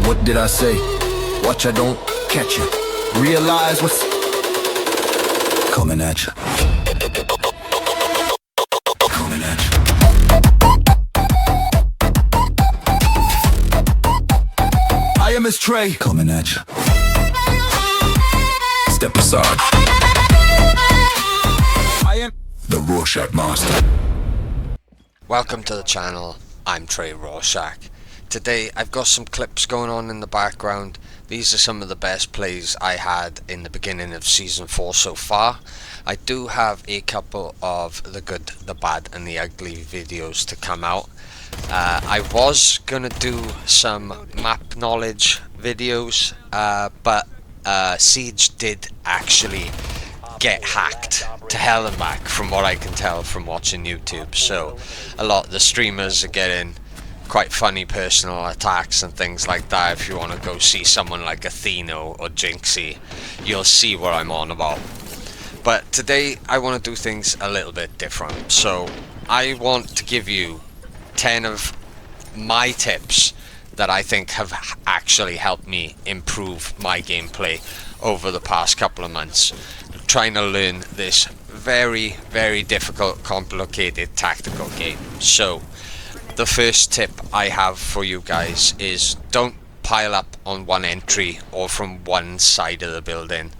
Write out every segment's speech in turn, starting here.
What did I say? Watch I don't catch you. Realize what's coming at you. Coming at you. I am as Trey. Coming at you. Step aside. I am the Rorschach Master. Welcome to the channel. I'm Trey Rorschach. Today I've got some clips going on in the background. These are some of the best plays I had in the beginning of season 4 so far. I do have a couple of the good, the bad and the ugly videos to come out. I was gonna do some map knowledge videos, but Siege did actually get hacked to hell and back from what I can tell from watching YouTube. So a lot of the streamers are getting quite funny personal attacks and things like that. If you want to go see someone like Atheno or Jinxie, you'll see what I'm on about. But today I want to do things a little bit different. So I want to give you 10 of my tips that I think have actually helped me improve my gameplay over the past couple of months, trying to learn this very, very difficult, complicated tactical game. So the first tip I have for you guys is don't pile up on one entry or from one side of the building.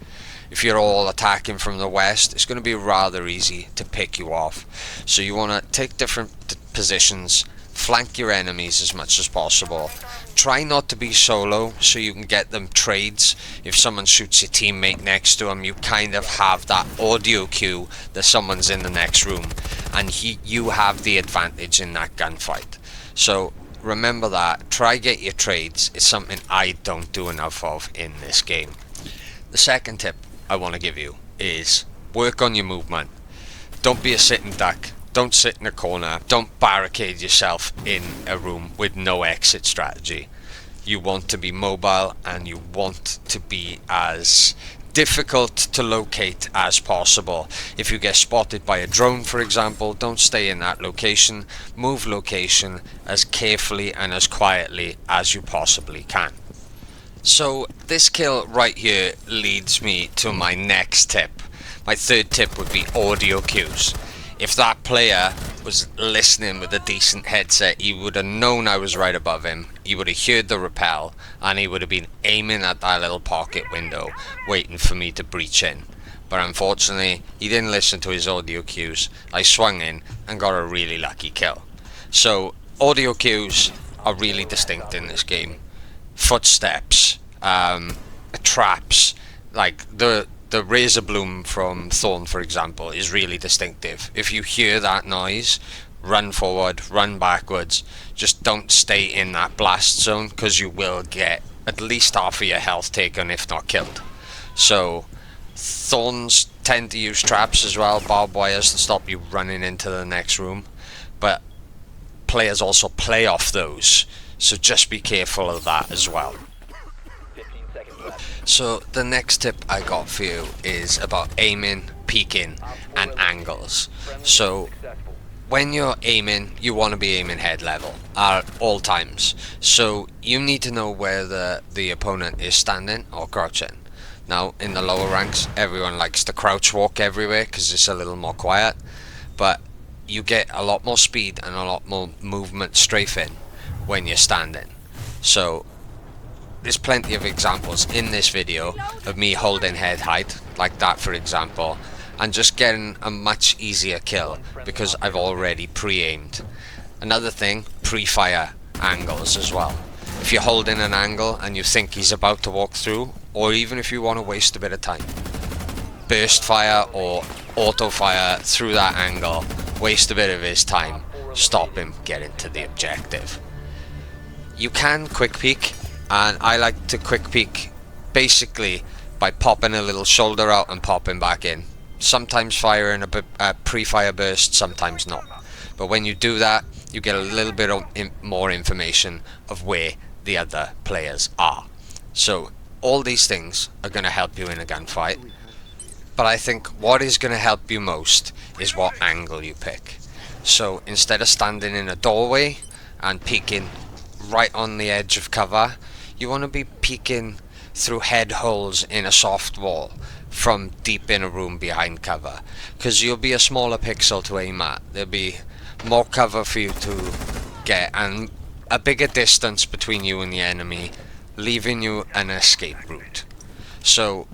If you're all attacking from the west, it's going to be rather easy to pick you off. So you want to take different positions, flank your enemies as much as possible. Try not to be solo so you can get them trades. If someone shoots your teammate next to him, you kind of have that audio cue that someone's in the next room, and you have the advantage in that gunfight. So remember that. Try get your trades. It's something I don't do enough of in this game. The second tip I want to give you is work on your movement. Don't be a sitting duck. Don't sit in a corner. Don't barricade yourself in a room with no exit strategy. You want to be mobile and you want to be as difficult to locate as possible. If you get spotted by a drone, for example, don't stay in that location. Move location as carefully and as quietly as you possibly can. So this kill right here leads me to my next tip. My third tip would be audio cues. If that player was listening with a decent headset, he would have known I was right above him. He would have heard the rappel and he would have been aiming at that little pocket window waiting for me to breach in. But unfortunately he didn't listen to his audio cues. I swung in and got a really lucky kill. So audio cues are really distinct in this game. Footsteps, traps, like the razor bloom from Thorn, for example, is really distinctive. If you hear that noise, run forward, run backwards. Just don't stay in that blast zone, because you will get at least half of your health taken, if not killed. So Thorns tend to use traps as well, barbed wires, to stop you running into the next room. But players also play off those, so just be careful of that as well. So the next tip I got for you is about aiming, peeking and angles. So when you're aiming, you want to be aiming head level at all times. So you need to know where the opponent is standing or crouching. Now in the lower ranks, everyone likes to crouch walk everywhere because it's a little more quiet, but you get a lot more speed and a lot more movement strafing when you're standing. So there's plenty of examples in this video of me holding head height, like that for example, and just getting a much easier kill because I've already pre-aimed. Another thing, pre-fire angles as well. If you're holding an angle and you think he's about to walk through, or even if you want to waste a bit of time, burst fire or auto fire through that angle, waste a bit of his time, stop him getting to the objective. You can quick peek, and I like to quick peek basically by popping a little shoulder out and popping back in. Sometimes firing a pre-fire burst, sometimes not. But when you do that, you get a little bit of more information of where the other players are. So all these things are going to help you in a gunfight. But I think what is going to help you most is what angle you pick. So instead of standing in a doorway and peeking right on the edge of cover, You want to be peeking through head holes in a soft wall from deep in a room behind cover, because you'll be a smaller pixel to aim at. There'll be more cover for you to get and a bigger distance between you and the enemy, leaving you an escape route. So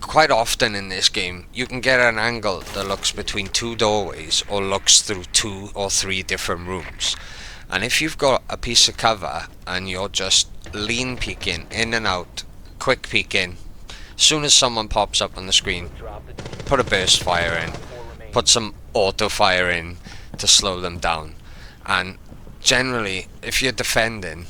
quite often in this game you can get an angle that looks between two doorways or looks through 2 or 3 different rooms, and if you've got a piece of cover and you're just lean peeking in and out, quick peeking, as soon as someone pops up on the screen, put a burst fire in, put some auto fire in to slow them down. And generally, if you're defending,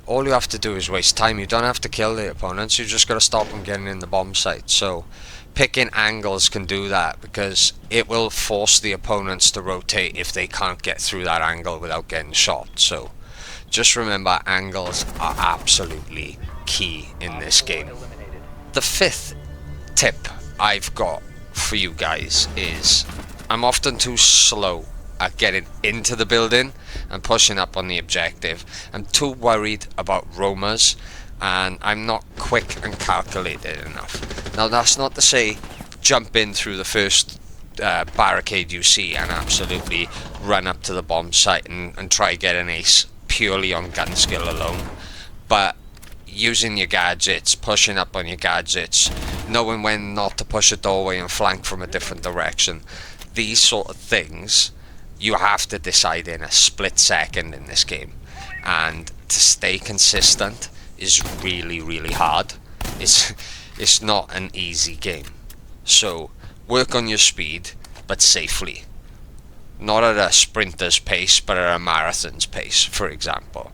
all you have to do is waste time. You don't have to kill the opponents, you just got to stop them getting in the bomb site. So picking angles can do that, because it will force the opponents to rotate if they can't get through that angle without getting shot. So just remember, angles are absolutely key in this game. The 5th tip I've got for you guys is, I'm often too slow at getting into the building and pushing up on the objective. I'm too worried about roamers, and I'm not quick and calculated enough. Now that's not to say jump in through the first barricade you see and absolutely run up to the bomb site and try get an ace purely on gun skill alone, but using your gadgets, pushing up on your gadgets, knowing when not to push a doorway and flank from a different direction, these sort of things you have to decide in a split second in this game, and to stay consistent is really, really hard. It's not an easy game. So work on your speed, but safely, not at a sprinter's pace but at a marathon's pace, for example.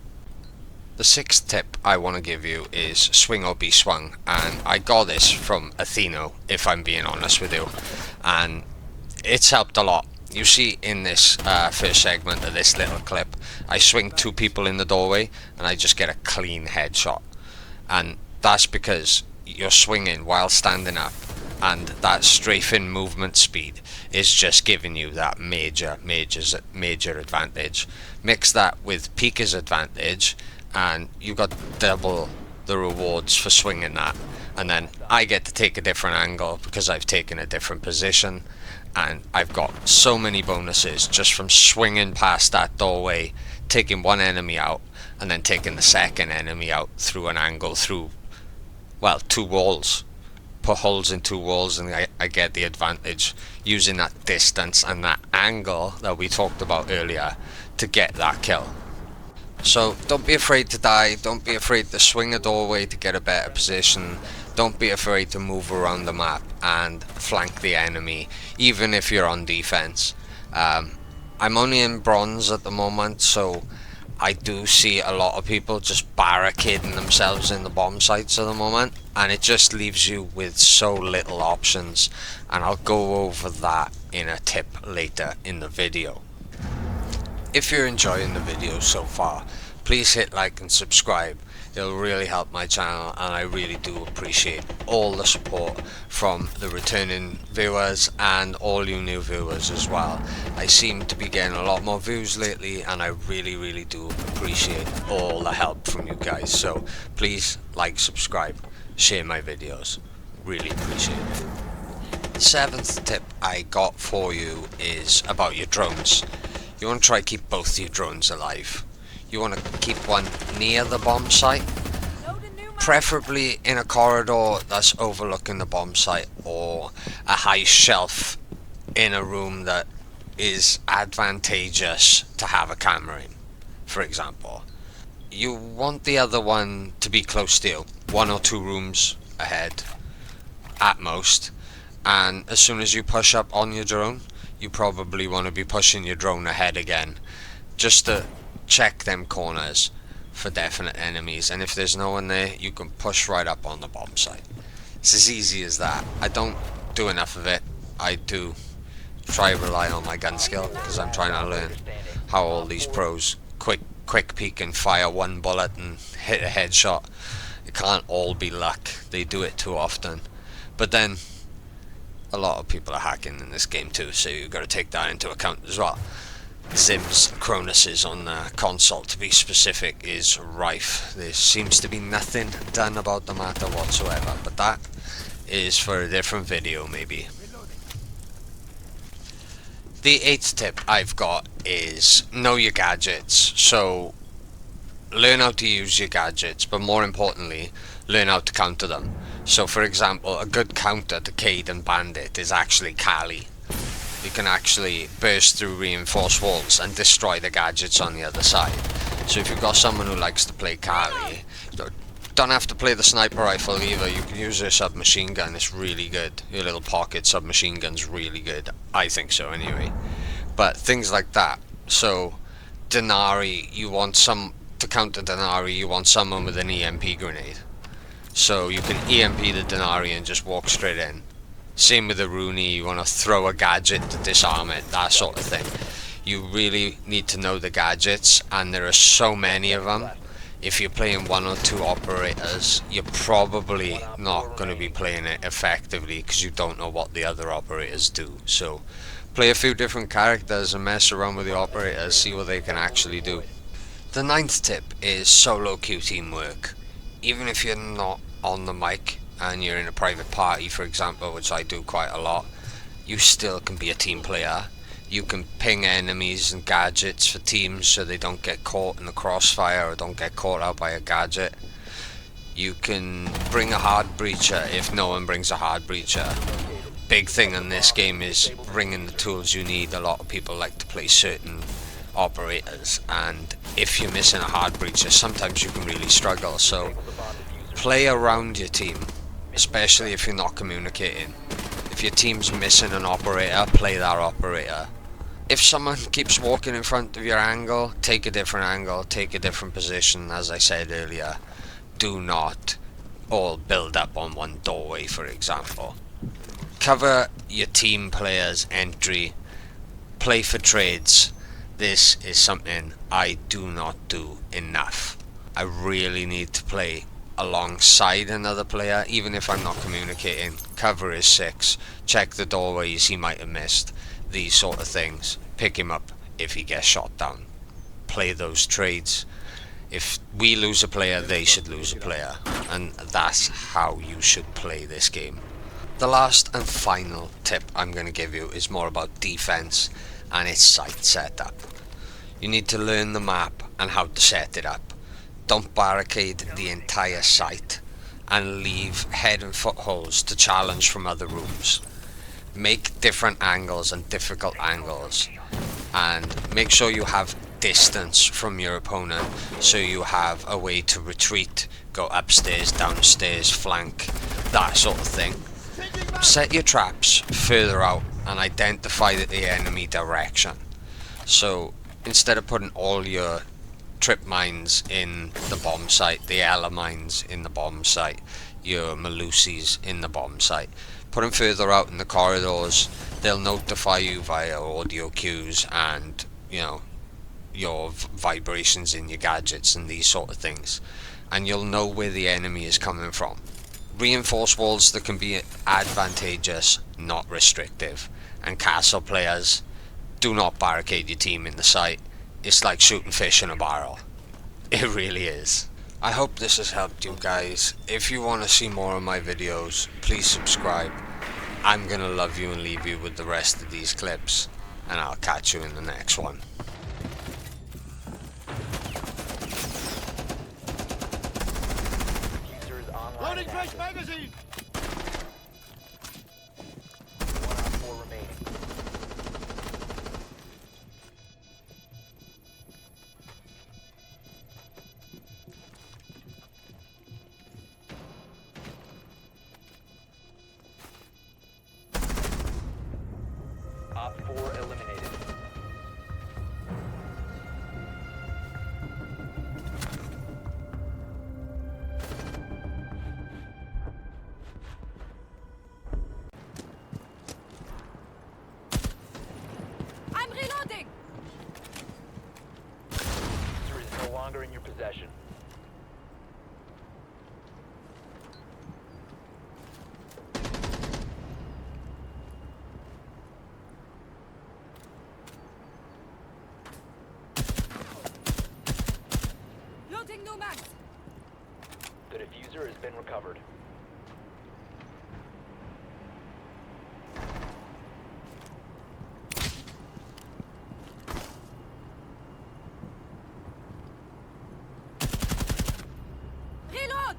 The 6th tip I want to give you is swing or be swung, and I got this from Atheno, if I'm being honest with you, and it's helped a lot. You see in this first segment of this little clip, I swing 2 people in the doorway and I just get a clean headshot, and that's because you're swinging while standing up, and that strafing movement speed is just giving you that major advantage. Mix that with Pika's advantage and you got double the rewards for swinging that, and then I get to take a different angle because I've taken a different position, and I've got so many bonuses just from swinging past that doorway, taking one enemy out and then taking the second enemy out through an angle through, well, 2 walls. Put holes in 2 walls and I get the advantage using that distance and that angle that we talked about earlier to get that kill. So don't be afraid to die, don't be afraid to swing a doorway to get a better position, don't be afraid to move around the map and flank the enemy, even if you're on defense. I'm only in bronze at the moment, so I do see a lot of people just barricading themselves in the bomb sites at the moment, and it just leaves you with so little options, and I'll go over that in a tip later in the video. If you're enjoying the video so far, please hit like and subscribe. It'll really help my channel, and I really do appreciate all the support from the returning viewers and all you new viewers as well. I seem to be getting a lot more views lately, and I really do appreciate all the help from you guys. So please like, subscribe, share my videos. Really appreciate it. The 7th tip I got for you is about your drones. You want to try keep both your drones alive. You want to keep one near the bomb site, preferably in a corridor that's overlooking the bomb site, or a high shelf in a room that is advantageous to have a camera in, for example. You want the other one to be close to you, 1 or 2 rooms ahead at most, and as soon as you push up on your drone, you probably want to be pushing your drone ahead again, just to check them corners for definite enemies, and if there's no one there, you can push right up on the bomb site. It's as easy as that. I don't do enough of it. I do try to rely on my gun skill, because I'm trying to learn how all these pros quick peek and fire 1 bullet and hit a headshot. It can't all be luck. They do it too often. But then a lot of people are hacking in this game too, so you've got to take that into account as well. Zim's Cronus's on the console, to be specific, is rife. There seems to be nothing done about the matter whatsoever, but that is for a different video maybe. The 8th tip I've got is know your gadgets. So learn how to use your gadgets, but more importantly, learn how to counter them. So for example, a good counter to Cade and Bandit is actually Kali. You can actually burst through reinforced walls and destroy the gadgets on the other side. So if you've got someone who likes to play Kali, you don't have to play the sniper rifle either. You can use your submachine gun, it's really good. Your little pocket submachine gun's really good. I think so anyway. But things like that. So Denari, you want to counter Denari, you want someone with an EMP grenade. So you can EMP the Denari and just walk straight in. Same with the Rooney, you want to throw a gadget to disarm it, that sort of thing. You really need to know the gadgets, and there are so many of them. If you're playing 1 or 2 operators, you're probably not going to be playing it effectively because you don't know what the other operators do. So play a few different characters and mess around with the operators, see what they can actually do. The 9th tip is solo queue teamwork. Even if you're not on the mic and you're in a private party, for example, which I do quite a lot, you still can be a team player. You can ping enemies and gadgets for teams so they don't get caught in the crossfire or don't get caught out by a gadget. You can bring a hard breacher if no one brings a hard breacher. Big thing in this game is bringing the tools you need. A lot of people like to play certain operators, and if you're missing a hard breacher, sometimes you can really struggle. So play around your team, especially if you're not communicating. If your team's missing an operator, play that operator. If someone keeps walking in front of your angle, take a different angle, take a different position. As I said earlier, do not all build up on one doorway, for example. Cover your team players' entry. Play for trades. This is something I do not do enough. I really need to play alongside another player, even if I'm not communicating. Cover his 6, check the doorways he might have missed, these sort of things. Pick him up if he gets shot down. Play those trades. If we lose a player, they should lose a player, and that's how you should play this game. The last and final tip I'm going to give you is more about defense, and it's site setup. You need to learn the map and how to set it up. Don't barricade the entire site and leave head and foot holes to challenge from other rooms. Make different angles and difficult angles, and make sure you have distance from your opponent so you have a way to retreat, go upstairs, downstairs, flank, that sort of thing. Set your traps further out and identify the enemy direction. So instead of putting all your trip mines in the bomb site, the Ella mines in the bomb site, your Malusis in the bomb site, put them further out in the corridors. They'll notify you via audio cues and, you know, your vibrations in your gadgets and these sort of things, and you'll know where the enemy is coming from. Reinforced walls that can be advantageous, not restrictive. And castle players, do not barricade your team in the site. It's like shooting fish in a barrel. It really is. I hope this has helped you guys. If you want to see more of my videos, please subscribe. I'm gonna love you and leave you with the rest of these clips, and I'll catch you in the next one. Loading fresh magazine! 1 on 4 remaining. Op 4 eliminated. The diffuser has been recovered. Reload!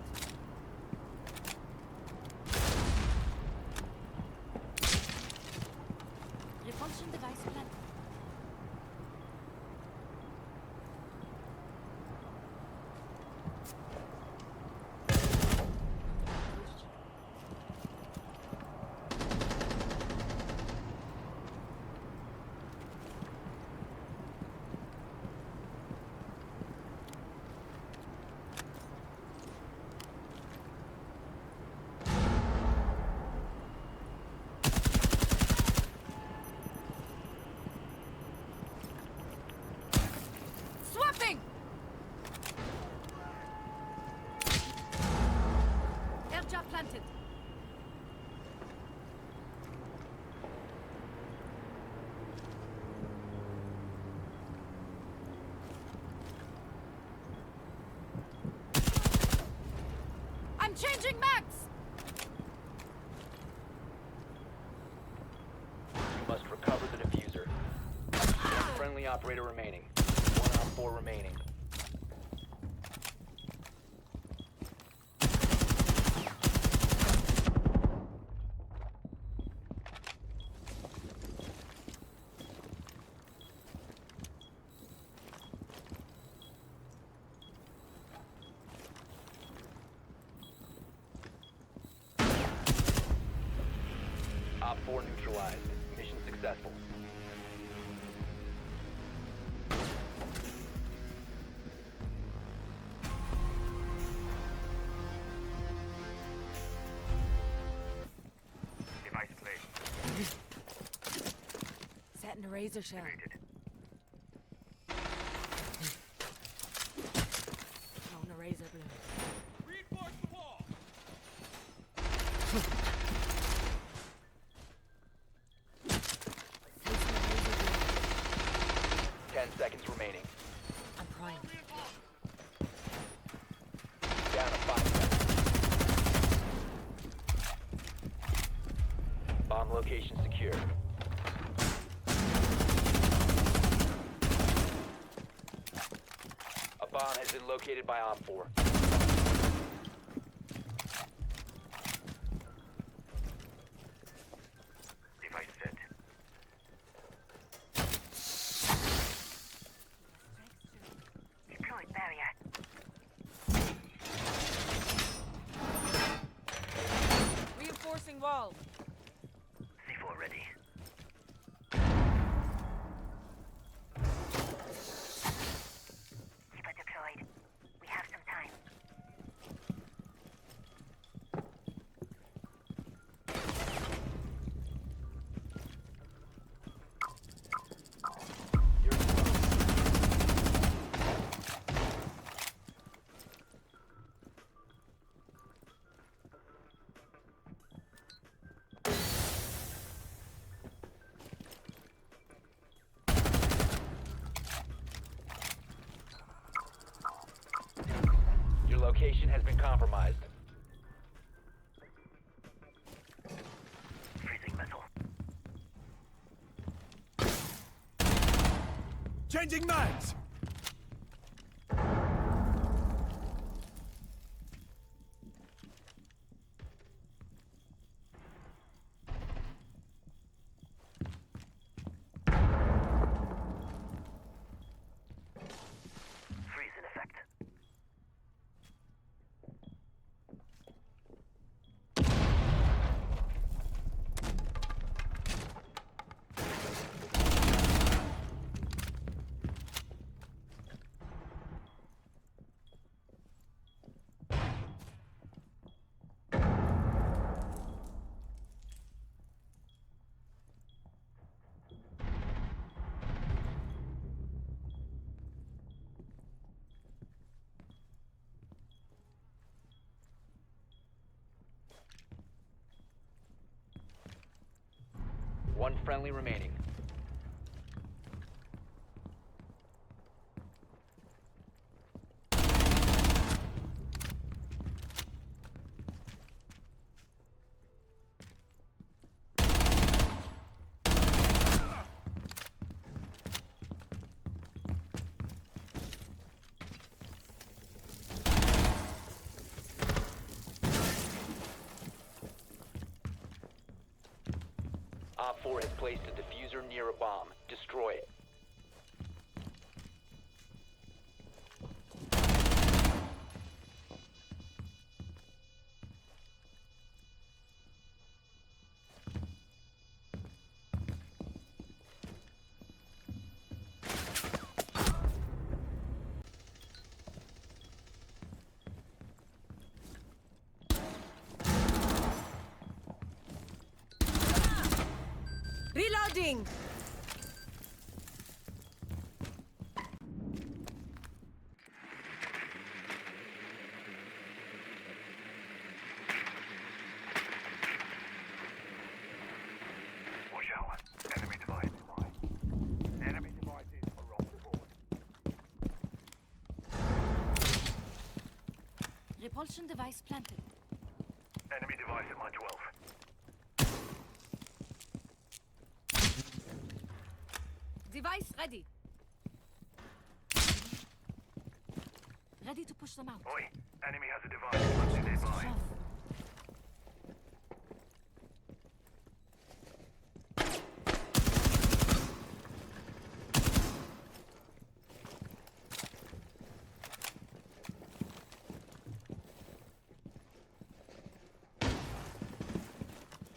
Repulsion device planted. Swapping! Airjar planted. I'm changing mags! You must recover the diffuser. One friendly operator remaining. 1 Op 4 remaining. Op 4 neutralized. Mission successful. Device placed. Setting a razor shell. Rated. Throwing a razor blade. Reinforce the wall. Placing a razor blade. 10 seconds remaining. I'm primed. Down to 5 seconds. Bomb location secure. A bomb has been located by Op 4. Device set. Deployed barrier. Reinforcing wall. C4 ready. Keep it deployed. We have some time. You're Your location has been compromised. Freezing metal. Changing mags! Freeze in effect. One friendly remaining. Op 4 has placed a diffuser near a bomb. Destroy it. Reloading! Watch out. Enemy device. Enemy devices are on the board. Repulsion device planted. Enemy device at my 12. Device ready. Ready to push them out. Oi, enemy has a device planted nearby. Shove.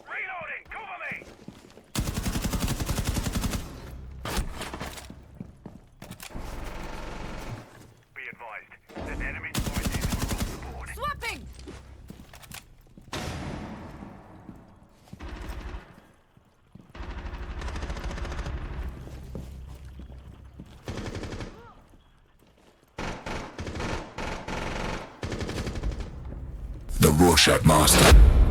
Reloading! Cover me! Be advised, the enemy devices are off the board. Swapping! The Rorschach Master.